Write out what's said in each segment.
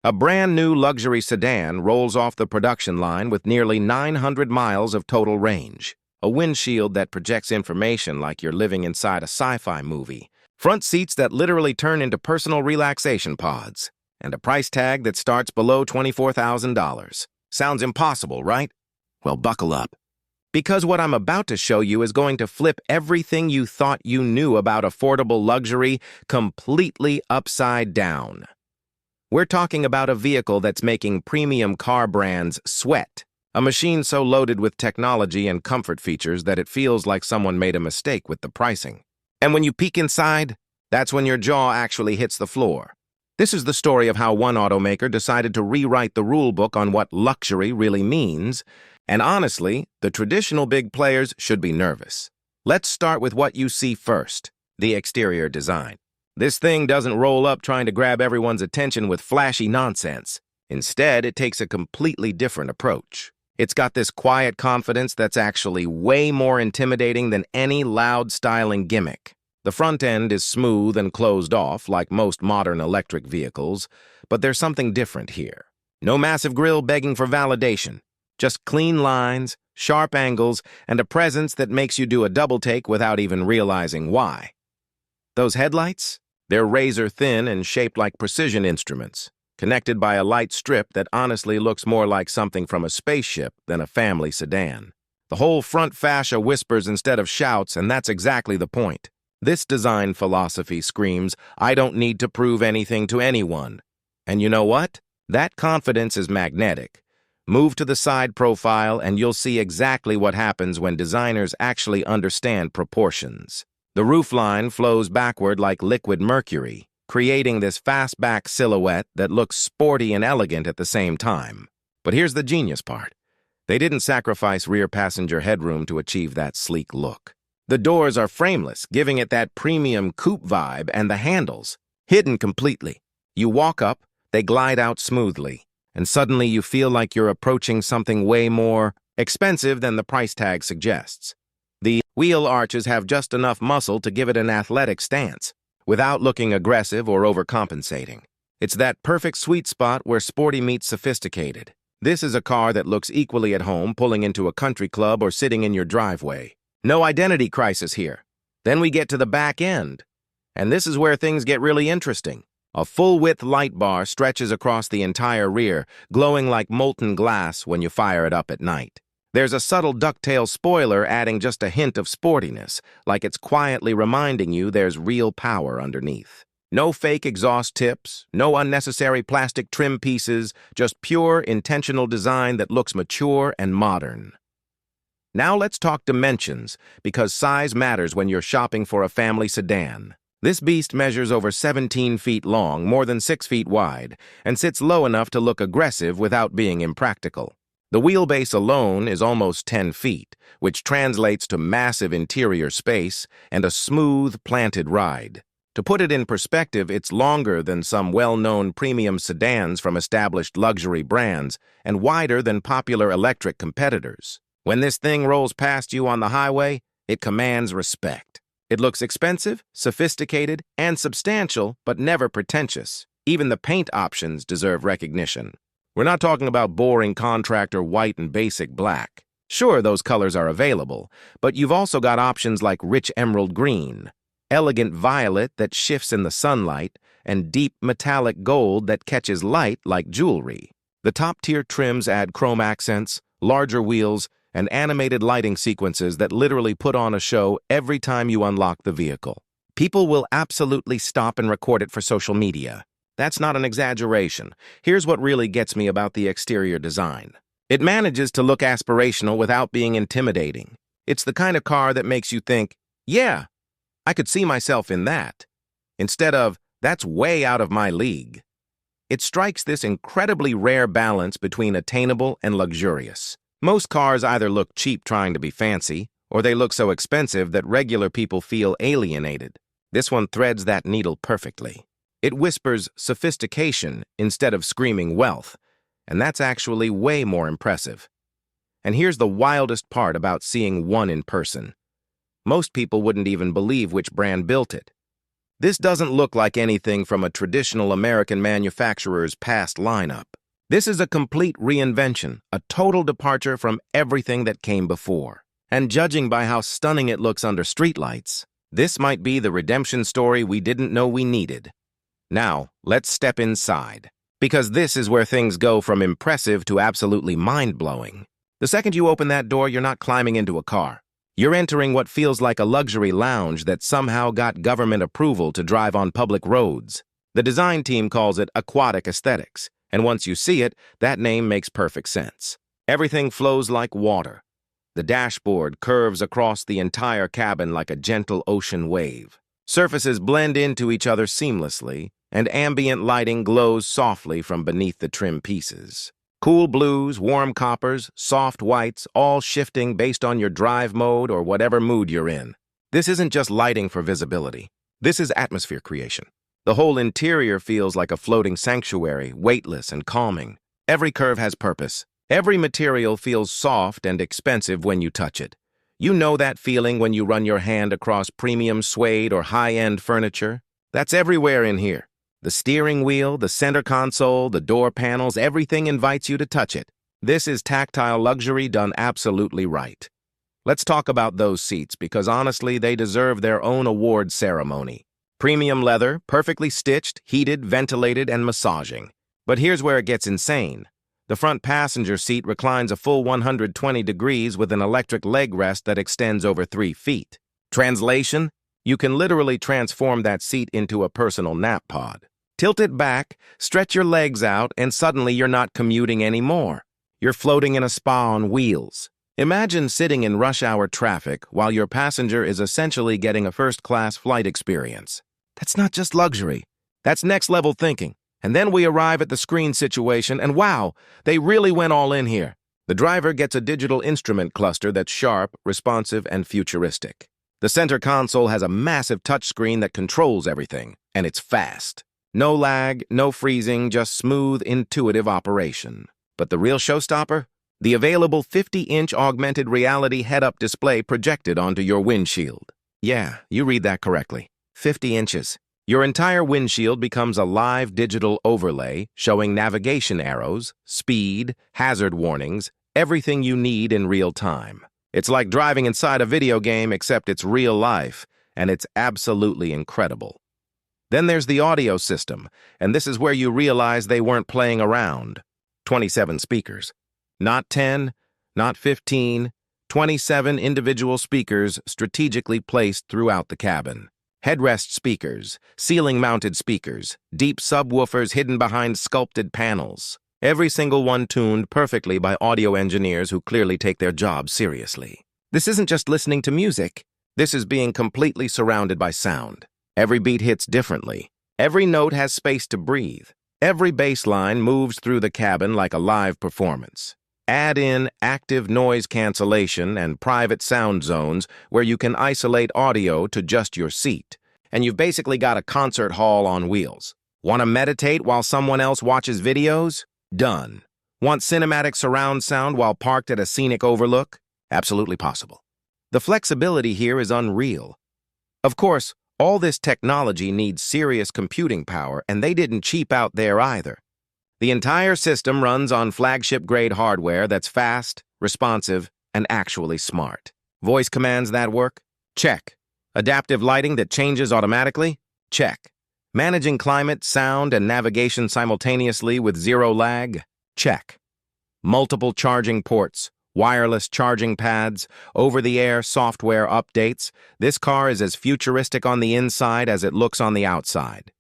A brand new luxury sedan rolls off the production line with nearly 900 miles of total range, a windshield that projects information like you're living inside a sci-fi movie, front seats that literally turn into personal relaxation pods, and a price tag that starts below $24,000. Sounds impossible, right? Well, buckle up. Because what I'm about to show you is going to flip everything you thought you knew about affordable luxury completely upside down. We're talking about a vehicle that's making premium car brands sweat, a machine so loaded with technology and comfort features that it feels like someone made a mistake with the pricing. And when you peek inside, that's when your jaw actually hits the floor. This is the story of how one automaker decided to rewrite the rule book on what luxury really means, and honestly, the traditional big players should be nervous. Let's start with what you see first, the exterior design. This thing doesn't roll up trying to grab everyone's attention with flashy nonsense. Instead, it takes a completely different approach. It's got this quiet confidence that's actually way more intimidating than any loud styling gimmick. The front end is smooth and closed off like most modern electric vehicles, but there's something different here. No massive grille begging for validation, just clean lines, sharp angles, and a presence that makes you do a double take without even realizing why. Those headlights? They're razor-thin and shaped like precision instruments, connected by a light strip that honestly looks more like something from a spaceship than a family sedan. The whole front fascia whispers instead of shouts, and that's exactly the point. This design philosophy screams, I don't need to prove anything to anyone. And you know what? That confidence is magnetic. Move to the side profile and you'll see exactly what happens when designers actually understand proportions. The roofline flows backward like liquid mercury, creating this fastback silhouette that looks sporty and elegant at the same time. But here's the genius part. They didn't sacrifice rear passenger headroom to achieve that sleek look. The doors are frameless, giving it that premium coupe vibe, and the handles, hidden completely. You walk up, they glide out smoothly, and suddenly you feel like you're approaching something way more expensive than the price tag suggests. The wheel arches have just enough muscle to give it an athletic stance, without looking aggressive or overcompensating. It's that perfect sweet spot where sporty meets sophisticated. This is a car that looks equally at home pulling into a country club or sitting in your driveway. No identity crisis here. Then we get to the back end. And this is where things get really interesting. A full-width light bar stretches across the entire rear, glowing like molten glass when you fire it up at night. There's a subtle ducktail spoiler adding just a hint of sportiness, like it's quietly reminding you there's real power underneath. No fake exhaust tips, no unnecessary plastic trim pieces, just pure, intentional design that looks mature and modern. Now let's talk dimensions, because size matters when you're shopping for a family sedan. This beast measures over 17 feet long, more than 6 feet wide, and sits low enough to look aggressive without being impractical. The wheelbase alone is almost 10 feet, which translates to massive interior space and a smooth, planted ride. To put it in perspective, it's longer than some well-known premium sedans from established luxury brands and wider than popular electric competitors. When this thing rolls past you on the highway, it commands respect. It looks expensive, sophisticated, and substantial, but never pretentious. Even the paint options deserve recognition. We're not talking about boring contractor white and basic black. Sure, those colors are available, but you've also got options like rich emerald green, elegant violet that shifts in the sunlight, and deep metallic gold that catches light like jewelry. The top-tier trims add chrome accents, larger wheels, and animated lighting sequences that literally put on a show every time you unlock the vehicle. People will absolutely stop and record it for social media. That's not an exaggeration. Here's what really gets me about the exterior design. It manages to look aspirational without being intimidating. It's the kind of car that makes you think, yeah, I could see myself in that, instead of, that's way out of my league. It strikes this incredibly rare balance between attainable and luxurious. Most cars either look cheap trying to be fancy, or they look so expensive that regular people feel alienated. This one threads that needle perfectly. It whispers sophistication instead of screaming wealth, and that's actually way more impressive. And here's the wildest part about seeing one in person. Most people wouldn't even believe which brand built it. This doesn't look like anything from a traditional American manufacturer's past lineup. This is a complete reinvention, a total departure from everything that came before. And judging by how stunning it looks under streetlights, this might be the redemption story we didn't know we needed. Now, let's step inside, because this is where things go from impressive to absolutely mind-blowing. The second you open that door, you're not climbing into a car. You're entering what feels like a luxury lounge that somehow got government approval to drive on public roads. The design team calls it aquatic aesthetics, and once you see it, that name makes perfect sense. Everything flows like water. The dashboard curves across the entire cabin like a gentle ocean wave. Surfaces blend into each other seamlessly, and ambient lighting glows softly from beneath the trim pieces. Cool blues, warm coppers, soft whites, all shifting based on your drive mode or whatever mood you're in. This isn't just lighting for visibility. This is atmosphere creation. The whole interior feels like a floating sanctuary, weightless and calming. Every curve has purpose. Every material feels soft and expensive when you touch it. You know that feeling when you run your hand across premium suede or high-end furniture? That's everywhere in here. The steering wheel, the center console, the door panels, everything invites you to touch it. This is tactile luxury done absolutely right. Let's talk about those seats because honestly, they deserve their own award ceremony. Premium leather, perfectly stitched, heated, ventilated, and massaging. But here's where it gets insane. The front passenger seat reclines a full 120 degrees with an electric leg rest that extends over 3 feet. Translation? You can literally transform that seat into a personal nap pod. Tilt it back, stretch your legs out, and suddenly you're not commuting anymore. You're floating in a spa on wheels. Imagine sitting in rush hour traffic while your passenger is essentially getting a first-class flight experience. That's not just luxury. That's next-level thinking. And then we arrive at the screen situation, and wow, they really went all in here. The driver gets a digital instrument cluster that's sharp, responsive, and futuristic. The center console has a massive touchscreen that controls everything, and it's fast. No lag, no freezing, just smooth, intuitive operation. But the real showstopper? The available 50-inch augmented reality head-up display projected onto your windshield. Yeah, you read that correctly. 50 inches. Your entire windshield becomes a live digital overlay showing navigation arrows, speed, hazard warnings, everything you need in real time. It's like driving inside a video game except it's real life, and it's absolutely incredible. Then there's the audio system, and this is where you realize they weren't playing around. 27 speakers. Not 10, not 15, 27 individual speakers strategically placed throughout the cabin. Headrest speakers, ceiling-mounted speakers, deep subwoofers hidden behind sculpted panels. Every single one tuned perfectly by audio engineers who clearly take their job seriously. This isn't just listening to music. This is being completely surrounded by sound. Every beat hits differently. Every note has space to breathe. Every bass line moves through the cabin like a live performance. Add in active noise cancellation and private sound zones where you can isolate audio to just your seat. And you've basically got a concert hall on wheels. Want to meditate while someone else watches videos? Done. Want cinematic surround sound while parked at a scenic overlook? Absolutely possible. The flexibility here is unreal. Of course, all this technology needs serious computing power, and they didn't cheap out there either. The entire system runs on flagship-grade hardware that's fast, responsive, and actually smart. Voice commands that work? Check. Adaptive lighting that changes automatically? Check. Managing climate, sound, and navigation simultaneously with zero lag? Check. Multiple charging ports, wireless charging pads, over-the-air software updates. This car is as futuristic on the inside as it looks on the outside.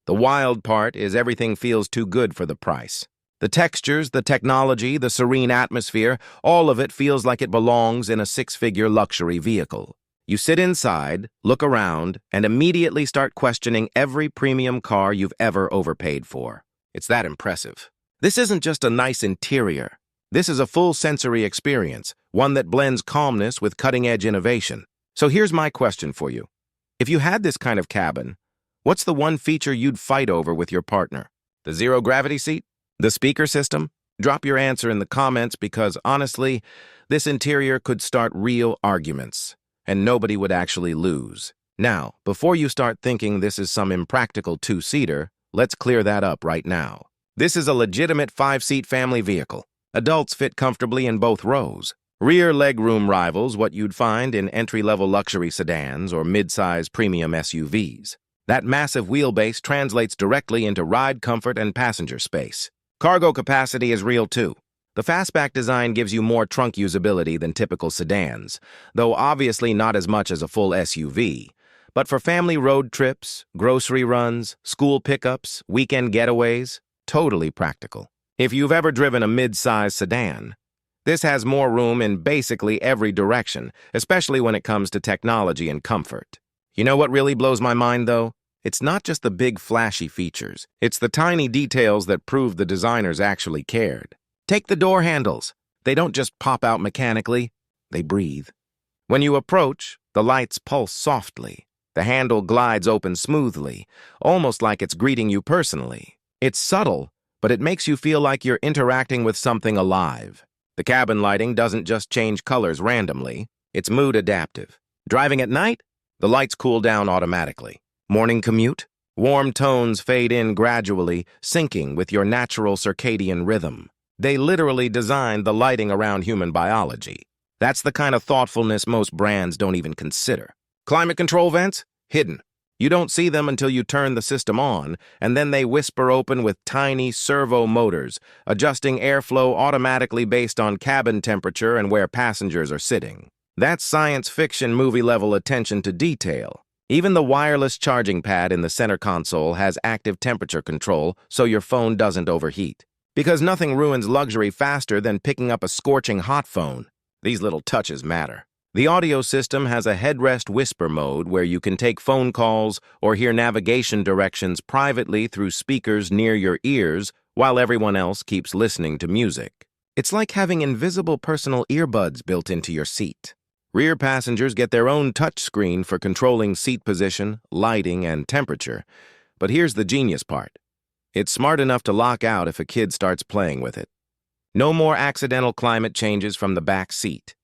The wild part is everything feels too good for the price. The textures, the technology, the serene atmosphere, all of it feels like it belongs in a six-figure luxury vehicle. You sit inside, look around, and immediately start questioning every premium car you've ever overpaid for. It's that impressive. This isn't just a nice interior. This is a full sensory experience, one that blends calmness with cutting-edge innovation. So here's my question for you. If you had this kind of cabin, what's the one feature you'd fight over with your partner? The zero-gravity seat? The speaker system? Drop your answer in the comments because, honestly, this interior could start real arguments, and nobody would actually lose. Now, before you start thinking this is some impractical two-seater, let's clear that up right now. This is a legitimate 5-seat family vehicle. Adults fit comfortably in both rows. Rear legroom rivals what you'd find in entry-level luxury sedans or mid-size premium SUVs. That massive wheelbase translates directly into ride comfort and passenger space. Cargo capacity is real too. The fastback design gives you more trunk usability than typical sedans, though obviously not as much as a full SUV. But for family road trips, grocery runs, school pickups, weekend getaways, totally practical. If you've ever driven a mid-size sedan, this has more room in basically every direction, especially when it comes to technology and comfort. You know what really blows my mind, though? It's not just the big flashy features. It's the tiny details that prove the designers actually cared. Take the door handles. They don't just pop out mechanically, they breathe. When you approach, the lights pulse softly. The handle glides open smoothly, almost like it's greeting you personally. It's subtle, but it makes you feel like you're interacting with something alive. The cabin lighting doesn't just change colors randomly, it's mood adaptive. Driving at night? The lights cool down automatically. Morning commute? Warm tones fade in gradually, syncing with your natural circadian rhythm. They literally designed the lighting around human biology. That's the kind of thoughtfulness most brands don't even consider. Climate control vents? Hidden. You don't see them until you turn the system on, and then they whisper open with tiny servo motors, adjusting airflow automatically based on cabin temperature and where passengers are sitting. That's science fiction movie-level attention to detail. Even the wireless charging pad in the center console has active temperature control so your phone doesn't overheat. Because nothing ruins luxury faster than picking up a scorching hot phone. These little touches matter. The audio system has a headrest whisper mode where you can take phone calls or hear navigation directions privately through speakers near your ears while everyone else keeps listening to music. It's like having invisible personal earbuds built into your seat. Rear passengers get their own touchscreen for controlling seat position, lighting, and temperature. But here's the genius part. It's smart enough to lock out if a kid starts playing with it. No more accidental climate changes from the back seat.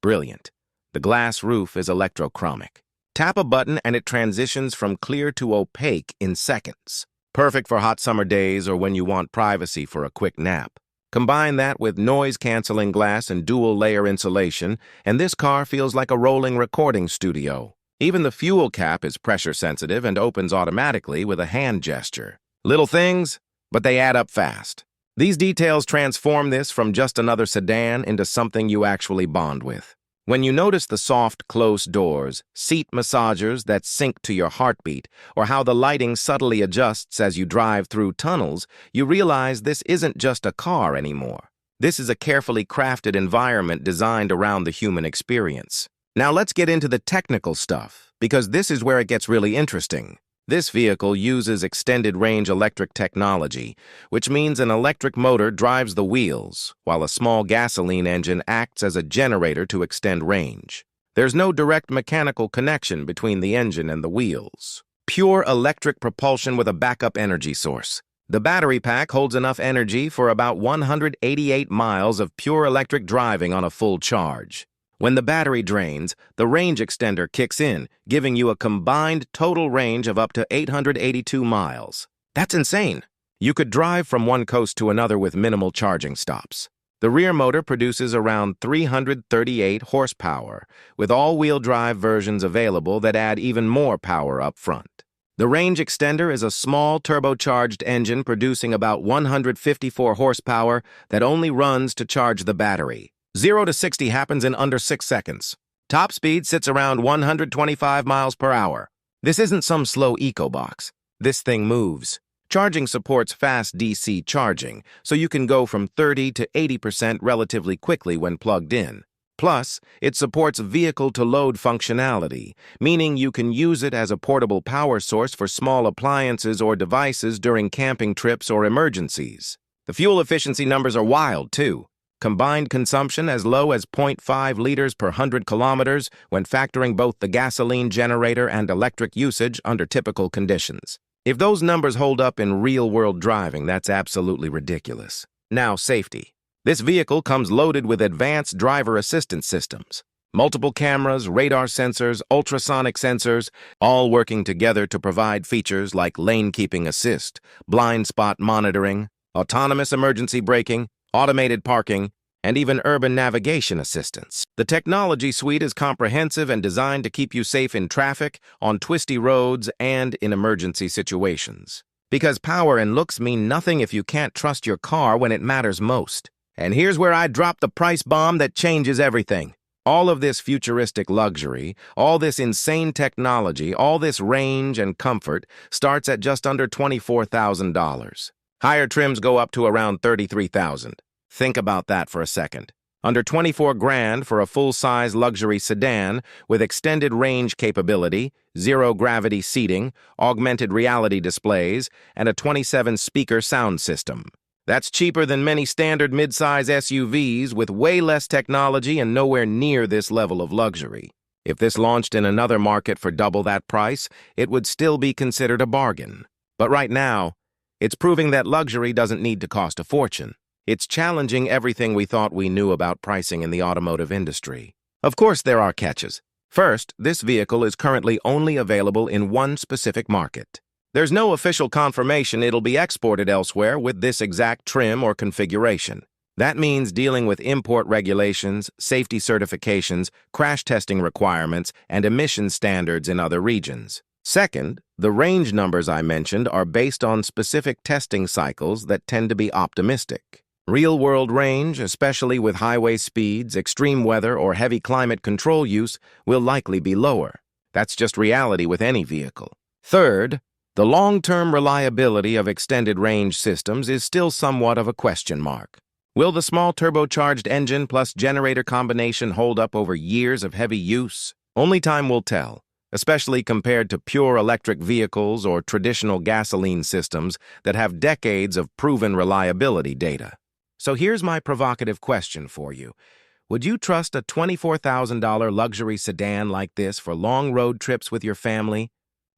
Brilliant. The glass roof is electrochromic. Tap a button and it transitions from clear to opaque in seconds. Perfect for hot summer days or when you want privacy for a quick nap. Combine that with noise-canceling glass and dual-layer insulation, and this car feels like a rolling recording studio. Even the fuel cap is pressure-sensitive and opens automatically with a hand gesture. Little things, but they add up fast. These details transform this from just another sedan into something you actually bond with. When you notice the soft, closed doors, seat massagers that sync to your heartbeat, or how the lighting subtly adjusts as you drive through tunnels, you realize this isn't just a car anymore. This is a carefully crafted environment designed around the human experience. Now let's get into the technical stuff, because this is where it gets really interesting. This vehicle uses extended-range electric technology, which means an electric motor drives the wheels, while a small gasoline engine acts as a generator to extend range. There's no direct mechanical connection between the engine and the wheels. Pure electric propulsion with a backup energy source. The battery pack holds enough energy for about 188 miles of pure electric driving on a full charge. When the battery drains, the range extender kicks in, giving you a combined total range of up to 882 miles. That's insane! You could drive from one coast to another with minimal charging stops. The rear motor produces around 338 horsepower, with all-wheel drive versions available that add even more power up front. The range extender is a small turbocharged engine producing about 154 horsepower that only runs to charge the battery. 0 to 60 happens in under 6 seconds. Top speed sits around 125 miles per hour. This isn't some slow eco-box. This thing moves. Charging supports fast DC charging, so you can go from 30 to 80% relatively quickly when plugged in. Plus, it supports vehicle-to-load functionality, meaning you can use it as a portable power source for small appliances or devices during camping trips or emergencies. The fuel efficiency numbers are wild, too. Combined consumption as low as 0.5 liters per 100 kilometers when factoring both the gasoline generator and electric usage under typical conditions. If those numbers hold up in real-world driving, that's absolutely ridiculous. Now, safety. This vehicle comes loaded with advanced driver assistance systems. Multiple cameras, radar sensors, ultrasonic sensors, all working together to provide features like lane-keeping assist, blind spot monitoring, autonomous emergency braking, automated parking, and even urban navigation assistance. The technology suite is comprehensive and designed to keep you safe in traffic, on twisty roads, and in emergency situations. Because power and looks mean nothing if you can't trust your car when it matters most. And here's where I drop the price bomb that changes everything. All of this futuristic luxury, all this insane technology, all this range and comfort starts at just under $24,000. Higher trims go up to around $33,000. Think about that for a second. Under 24 grand for a full-size luxury sedan with extended range capability, zero-gravity seating, augmented reality displays, and a 27-speaker sound system. That's cheaper than many standard mid-size SUVs with way less technology and nowhere near this level of luxury. If this launched in another market for double that price, it would still be considered a bargain. But right now, it's proving that luxury doesn't need to cost a fortune. It's challenging everything we thought we knew about pricing in the automotive industry. Of course, there are catches. First, this vehicle is currently only available in one specific market. There's no official confirmation it'll be exported elsewhere with this exact trim or configuration. That means dealing with import regulations, safety certifications, crash testing requirements, and emission standards in other regions. Second, the range numbers I mentioned are based on specific testing cycles that tend to be optimistic. Real-world range, especially with highway speeds, extreme weather, or heavy climate control use, will likely be lower. That's just reality with any vehicle. Third, the long-term reliability of extended range systems is still somewhat of a question mark. Will the small turbocharged engine plus generator combination hold up over years of heavy use? Only time will tell, especially compared to pure electric vehicles or traditional gasoline systems that have decades of proven reliability data. So here's my provocative question for you. Would you trust a $24,000 luxury sedan like this for long road trips with your family?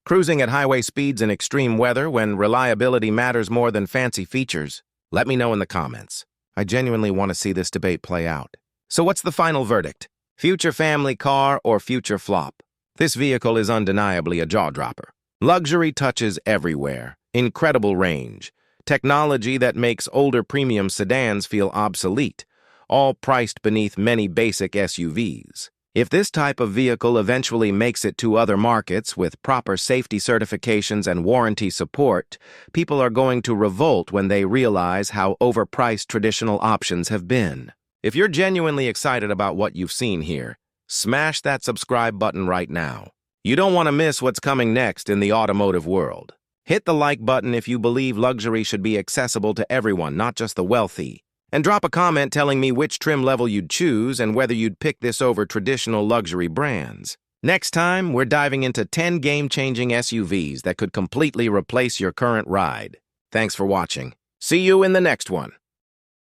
Cruising at highway speeds in extreme weather when reliability matters more than fancy features? Let me know in the comments. I genuinely want to see this debate play out. So what's the final verdict? Future family car or future flop? This vehicle is undeniably a jaw-dropper. Luxury touches everywhere, incredible range, technology that makes older premium sedans feel obsolete, all priced beneath many basic SUVs. If this type of vehicle eventually makes it to other markets with proper safety certifications and warranty support, people are going to revolt when they realize how overpriced traditional options have been. If you're genuinely excited about what you've seen here, smash that subscribe button right now. You don't want to miss what's coming next in the automotive world. Hit the like button if you believe luxury should be accessible to everyone, not just the wealthy. And drop a comment telling me which trim level you'd choose and whether you'd pick this over traditional luxury brands. Next time, we're diving into 10 game-changing SUVs that could completely replace your current ride. Thanks for watching. See you in the next one.